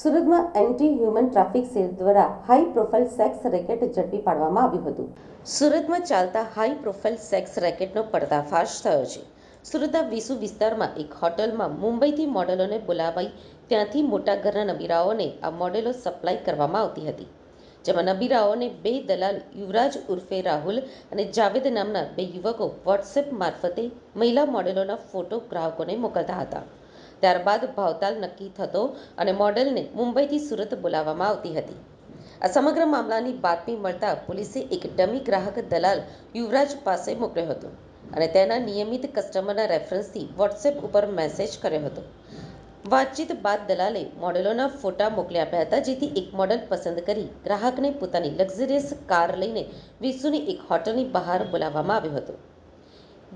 સુરતમાં anti human traffic cell દ્વારા high profile sex racket ઝડપી પાડવામાં આવ્યું હતું. સુરતમાં ચાલતા હાઈ પ્રોફાઇલ સેક્સ રેકેટનો પર્દાફાશ થયો છે. સુરતના વિસુ વિસ્તારમાં એક હોટલમાં મુંબઈથી મોડેલોને બોલાવાઈ ત્યાંથી મોટા ઘરના નબીરાઓને આ મોડેલો સપ્લાય કરવામાં આવતી હતી. જેમાં નબીરાઓને બે દલાલ યુવરાજ ઉર્ફે રાહુલ અને જાવેદ નામના બે યુવકો વોટ્સએપ મારફતે મહિલા મોડેલોના ફોટો ગ્રાહકોને મોકલતા હતા. ત્યારબાદ ભાવતાલ નક્કી થતો અને મોડેલને મુંબઈથી સુરત બોલાવવામાં આવતી હતી. આ સમગ્ર મામલાની બાતમી મળતા પોલીસે એક ડમી ગ્રાહક દલાલ યુવરાજ પાસે મોકલ્યો હતો અને તેના નિયમિત કસ્ટમરના રેફરન્સથી વોટ્સએપ ઉપર મેસેજ કર્યો હતો. વાતચીત બાદ દલાલે મોડેલોના ફોટા મોકલી આપ્યા હતા, જેથી એક મોડેલ પસંદ કરી ગ્રાહકને પોતાની લક્ઝરિયસ કાર લઈને વિસુની એક હોટલની બહાર બોલાવવામાં આવ્યો હતો.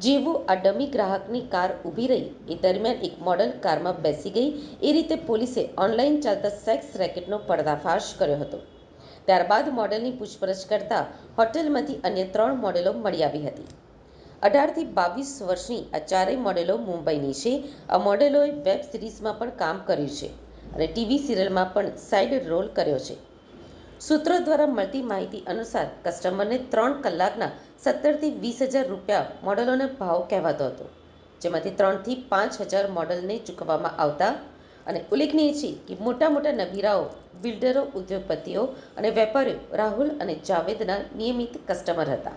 જેવું આ ડમી ગ્રાહકની કાર ઊભી રહી એ દરમિયાન એક મોડલ કારમાં બેસી ગઈ. એ રીતે પોલીસે ઓનલાઈન ચાલતા સેક્સ રેકેટનો પર્દાફાશ કર્યો હતો. ત્યારબાદ મોડેલની પૂછપરછ કરતા હોટેલમાંથી અન્ય 3 મોડેલો મળી આવી હતી. 18 થી 22 વર્ષની આ ચારેય મોડેલો મુંબઈની છે. આ મોડેલોએ વેબ સિરીઝમાં પણ કામ કર્યું છે અને ટીવી સિરિયલમાં પણ સાઇડ રોલ કર્યો છે. સૂત્રો દ્વારા મળતી માહિતી અનુસાર કસ્ટમરને 3 કલાકના 17 થી 20,000 રૂપિયા મોડેલોનો ભાવ કહેવાતો હતો, જેમાંથી 3 થી 5,000 મોડેલને ચૂકવવામાં આવતા. અને ઉલ્લેખનીય છે કે મોટા નબીરાઓ, બિલ્ડરો, ઉદ્યોગપતિઓ અને વેપારીઓ રાહુલ અને જાવેદના નિયમિત કસ્ટમર હતા.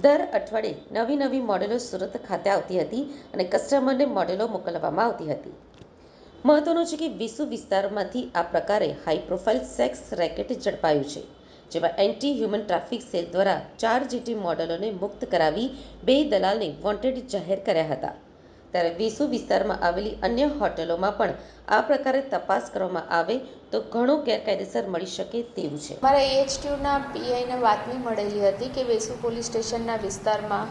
દર અઠવાડિયે નવી મોડેલો સુરત ખાતે આવતી હતી અને કસ્ટમરને મોડેલો મોકલવામાં આવતી હતી. મહત્વનું છે કે વિસુ વિસ્તારમાંથી આ પ્રકારે હાઈ પ્રોફાઇલ સેક્સ રેકેટ ઝડપાયું છે, જેમાં એન્ટી હ્યુમન ટ્રાફિક સેલ દ્વારા 4 જેટલી મોડેલોને મુક્ત કરાવી 2 દલાલને વોન્ટેડ જાહેર કર્યા હતા. ત્યારે વિસુ વિસ્તારમાં આવેલી અન્ય હોટલોમાં પણ આ પ્રકારે તપાસ કરવામાં આવે તો ઘણો ગેરકાયદેસર મળી શકે તેવું છે. મારા AHTUના પીઆઈને બાતમી મળેલી હતી કે વેસુ પોલીસ સ્ટેશનના વિસ્તારમાં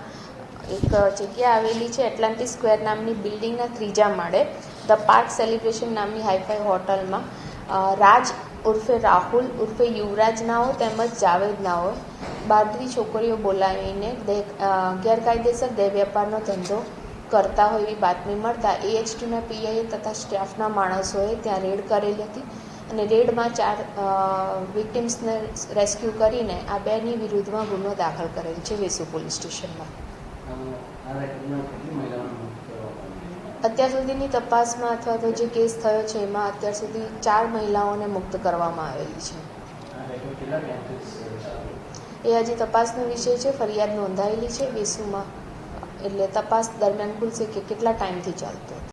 એક જગ્યા આવેલી છે, એટલાન્ટિસ સ્ક્વેર નામની બિલ્ડિંગના 3જા માળે ધ પાર્ક સેલિબ્રેશન નામની હાઈફાઈ હોટલમાં રાજ ઉર્ફે રાહુલ ઉર્ફે યુવરાજ નાઓ તેમજ જાવેદ નાઓ 12 છોકરીઓ બોલાવીને ગેરકાયદેસર દેહ વેપારનો ધંધો કરતા હોય એવી બાતમી મળતા AHTUના પીઆઈએ તથા સ્ટાફના માણસોએ ત્યાં રેડ કરેલી હતી અને રેડમાં 4 વિક્ટિમ્સને રેસ્ક્યુ કરીને આ 2ની વિરુદ્ધમાં ગુનો દાખલ કરેલ છે વેસુ પોલીસ સ્ટેશનમાં. અત્યાર સુધીની તપાસમાં અથવા તો જે કેસ થયો છે એમાં અત્યાર સુધી 4 મહિલાઓને મુક્ત કરવામાં આવેલી છે. એ હજી તપાસનો વિષય છે. ફરિયાદ નોંધાયેલી છે વેસુમાં, એટલે તપાસ દરમિયાન ખુલશે કે કેટલા ટાઈમથી ચાલતો.